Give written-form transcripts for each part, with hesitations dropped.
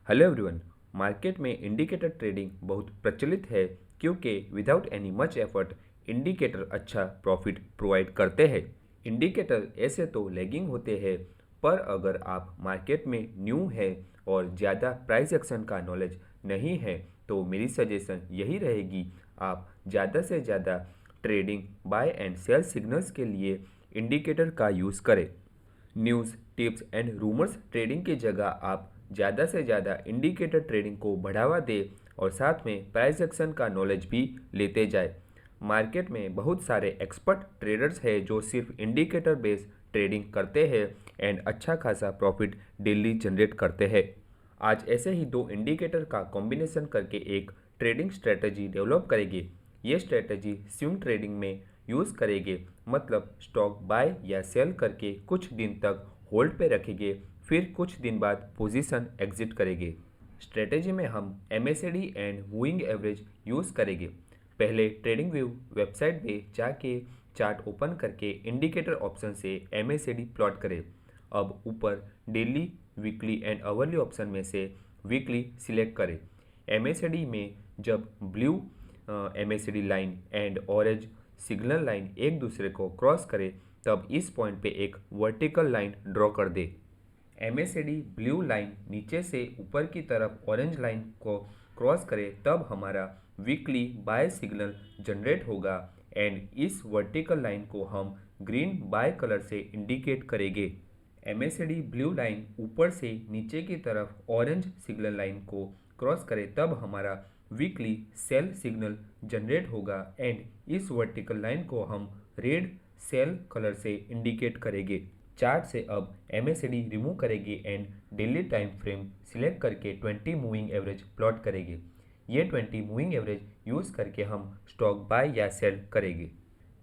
Hello everyone. Market में indicator trading बहुत प्रचलित है क्योंकि without any much effort indicator अच्छा प्रॉफिट प्रोवाइड करते हैं। इंडिकेटर ऐसे तो लैगिंग होते हैं, पर अगर आप मार्केट में न्यू है और ज़्यादा प्राइस एक्शन का नॉलेज नहीं है तो मेरी सजेशन यही रहेगी, आप ज़्यादा से ज़्यादा trading buy and sell signals के लिए इंडिकेटर का यूज़ करें। News, tips and rumours trading की जगह आप ज़्यादा से ज़्यादा इंडिकेटर ट्रेडिंग को बढ़ावा दें और साथ में प्राइस एक्शन का नॉलेज भी लेते जाए। मार्केट में बहुत सारे एक्सपर्ट ट्रेडर्स हैं जो सिर्फ इंडिकेटर बेस्ड ट्रेडिंग करते हैं एंड अच्छा खासा प्रॉफिट डेली जनरेट करते हैं। आज ऐसे ही दो इंडिकेटर का कॉम्बिनेशन करके एक ट्रेडिंग स्ट्रेटजी डेवलप करेंगे। ये स्ट्रेटजी स्विंग ट्रेडिंग में यूज़ करेंगे, मतलब स्टॉक बाय या सेल करके कुछ दिन तक होल्ड पे रखेंगे, फिर कुछ दिन बाद पोजीशन एग्जिट करेंगे। स्ट्रेटजी में हम MACD and moving average use करेंगे। पहले ट्रेडिंग व्यू वेबसाइट पे जाके चार्ट ओपन करके इंडिकेटर ऑप्शन से MACD प्लॉट करें। अब ऊपर daily, weekly and hourly option में से वीकली सिलेक्ट करें। MACD में जब blue MACD line and orange signal line एक दूसरे को क्रॉस करे तब इस पॉइंट पे एक वर्टिकल लाइन ड्रॉ कर दे। MACD ब्लू लाइन नीचे से ऊपर की तरफ ऑरेंज लाइन को क्रॉस करे तब हमारा वीकली बाय सिग्नल जनरेट होगा एंड इस वर्टिकल लाइन को हम ग्रीन बाय कलर से इंडिकेट करेंगे। MACD ब्लू लाइन ऊपर से नीचे की तरफ ऑरेंज सिग्नल लाइन को क्रॉस करे तब हमारा वीकली सेल सिग्नल जनरेट होगा एंड इस वर्टिकल लाइन को हम रेड सेल कलर से इंडिकेट करेंगे। चार्ट से अब MACD रिमूव करेंगे and daily time frame select करके 20 मूविंग एवरेज प्लॉट करेंगे। ये 20 मूविंग एवरेज यूज़ करके हम स्टॉक बाय या सेल करेंगे।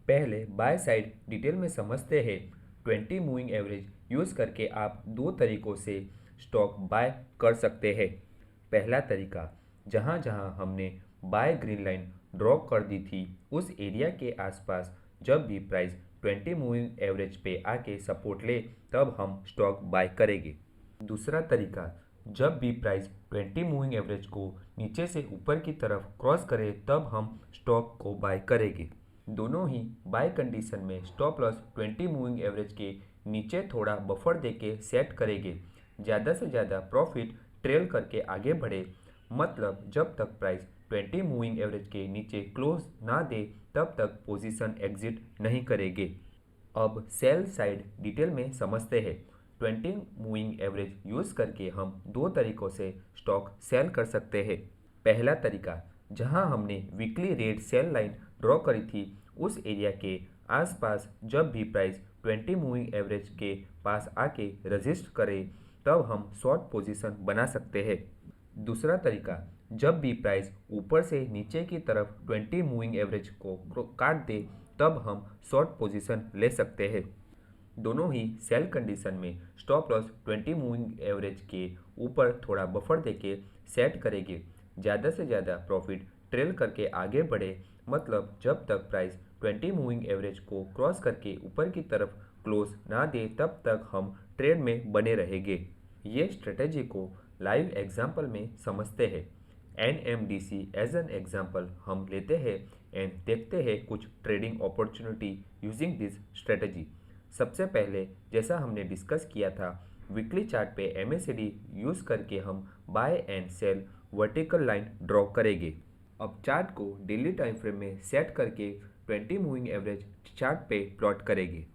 पहले बाय साइड डिटेल में समझते हैं। 20 मूविंग एवरेज यूज़ करके आप दो तरीक़ों से स्टॉक बाय कर सकते हैं। पहला तरीका, जहाँ जहाँ हमने बाय ग्रीन लाइन ड्रॉ कर दी थी उस एरिया के आसपास जब भी प्राइस 20 मूविंग एवरेज पे आके सपोर्ट ले तब हम स्टॉक बाय करेंगे। दूसरा तरीका, जब भी प्राइस 20 मूविंग एवरेज को नीचे से ऊपर की तरफ क्रॉस करे तब हम स्टॉक को बाय करेंगे। दोनों ही बाय कंडीशन में स्टॉप लॉस 20 मूविंग एवरेज के नीचे थोड़ा बफर देके सेट करेंगे। ज़्यादा से ज़्यादा प्रॉफिट ट्रेल करके आगे बढ़े, मतलब जब तक प्राइस 20 मूविंग एवरेज के नीचे क्लोज ना दे तब तक पोजीशन एग्जिट नहीं करेंगे। अब सेल साइड डिटेल में समझते हैं। 20 मूविंग एवरेज यूज़ करके हम दो तरीक़ों से स्टॉक सेल कर सकते हैं। पहला तरीका, जहां हमने weekly red sell line draw करी थी उस एरिया के आसपास जब भी प्राइस 20 मूविंग एवरेज के पास आके रजिस्ट करे तब हम शॉर्ट पोजीशन बना सकते हैं। दूसरा तरीका, जब भी प्राइस ऊपर से नीचे की तरफ 20 मूविंग एवरेज को काट दे तब हम शॉर्ट पोजीशन ले सकते हैं। दोनों ही सेल कंडीशन में स्टॉप लॉस 20 मूविंग एवरेज के ऊपर थोड़ा बफर देके सेट करेंगे। ज़्यादा से ज़्यादा प्रॉफिट ट्रेल करके आगे बढ़े, मतलब जब तक प्राइस 20 मूविंग एवरेज को क्रॉस करके ऊपर की तरफ क्लोज ना दे तब तक हम ट्रेड में बने रहेंगे। ये स्ट्रेटेजी को लाइव एग्जाम्पल में समझते हैं। NMDC एज एन एग्जाम्पल हम लेते हैं एंड देखते हैं कुछ trading opportunity using this strategy. सबसे पहले, जैसा हमने डिस्कस किया था, वीकली चार्ट पे MACD यूज़ करके हम buy and sell vertical line draw करेंगे। अब चार्ट को डेली टाइम फ्रेम में सेट करके 20 मूविंग एवरेज चार्ट पे प्लॉट करेंगे।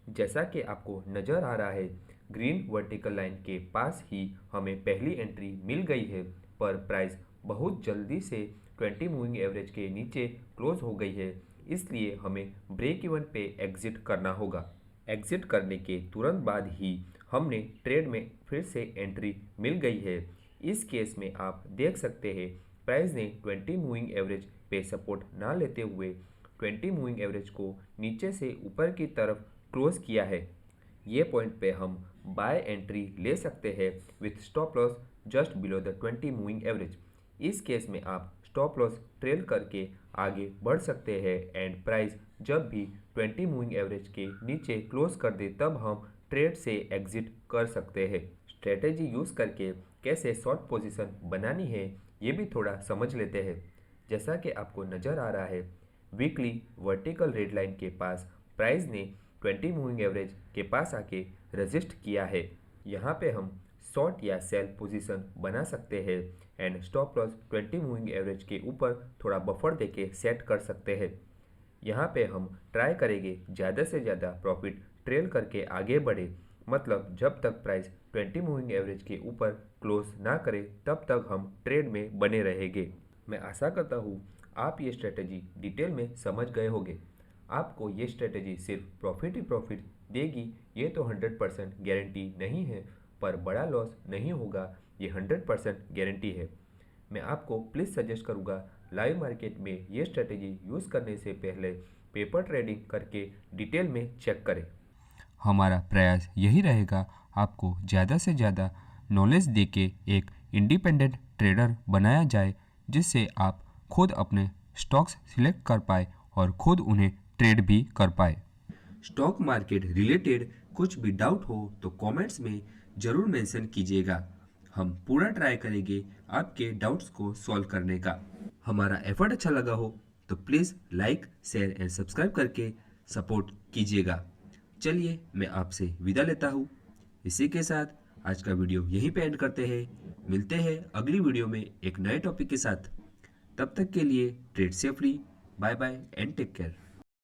जैसा कि आपको नज़र आ रहा है, ग्रीन वर्टिकल लाइन के पास ही हमें पहली एंट्री मिल गई है, पर प्राइस बहुत जल्दी से 20 मूविंग एवरेज के नीचे क्लोज हो गई है, इसलिए हमें ब्रेक इवन पे एग्जिट करना होगा। एग्जिट करने के तुरंत बाद ही हमने ट्रेड में फिर से एंट्री मिल गई है। इस केस में आप देख सकते हैं प्राइस ने 20 मूविंग एवरेज पे सपोर्ट ना लेते हुए 20 मूविंग एवरेज को नीचे से ऊपर की तरफ क्लोज किया है। ये पॉइंट पे हम बाय एंट्री ले सकते हैं with stop loss just below the 20 moving average. इस केस में आप स्टॉप लॉस ट्रेल करके आगे बढ़ सकते हैं एंड प्राइस जब भी 20 मूविंग एवरेज के नीचे क्लोज कर दे तब हम ट्रेड से एग्जिट कर सकते हैं। स्ट्रेटेजी यूज़ करके कैसे शॉर्ट पोजीशन बनानी है ये भी थोड़ा समझ लेते हैं। जैसा कि आपको नज़र आ रहा है, वीकली वर्टिकल रेड लाइन के पास प्राइस ने 20 मूविंग एवरेज के पास आके रजिस्ट किया है। यहाँ पे हम शॉर्ट या सेल पोजीशन बना सकते हैं and stop loss 20 moving average के ऊपर थोड़ा बफर देके सेट कर सकते हैं। यहाँ पे हम ट्राई करेंगे ज़्यादा से ज़्यादा प्रॉफिट ट्रेल करके आगे बढ़े, मतलब जब तक प्राइस 20 मूविंग एवरेज के ऊपर क्लोज ना करे तब तक हम ट्रेड में बने रहेंगे। मैं आशा करता हूँ आप ये स्ट्रेटेजी डिटेल में समझ गए होंगे। आपको ये स्ट्रेटेजी सिर्फ प्रॉफिट ही प्रॉफिट देगी ये तो 100% गारंटी नहीं है, पर बड़ा लॉस नहीं होगा ये 100% गारंटी है। मैं आपको प्लीज़ सजेस्ट करूँगा लाइव मार्केट में ये स्ट्रेटेजी यूज़ करने से पहले पेपर ट्रेडिंग करके डिटेल में चेक करें। हमारा प्रयास यही रहेगा आपको ज़्यादा से ज़्यादा नॉलेज देके एक इंडिपेंडेंट ट्रेडर बनाया जाए, जिससे आप खुद अपने स्टॉक्स सिलेक्ट कर पाए और खुद उन्हें ट्रेड भी कर पाए। स्टॉक मार्केट रिलेटेड कुछ भी डाउट हो तो कमेंट्स में ज़रूर मेंशन कीजिएगा। हम पूरा ट्राई करेंगे आपके डाउट्स को सॉल्व करने का। हमारा एफर्ट अच्छा लगा हो तो please like, share and subscribe करके सपोर्ट कीजिएगा। चलिए मैं आपसे विदा लेता हूँ। इसी के साथ आज का वीडियो यहीं पे एंड करते हैं। मिलते हैं अगली वीडियो में एक नए टॉपिक के साथ। तब तक के लिए trade safely, bye bye and take care.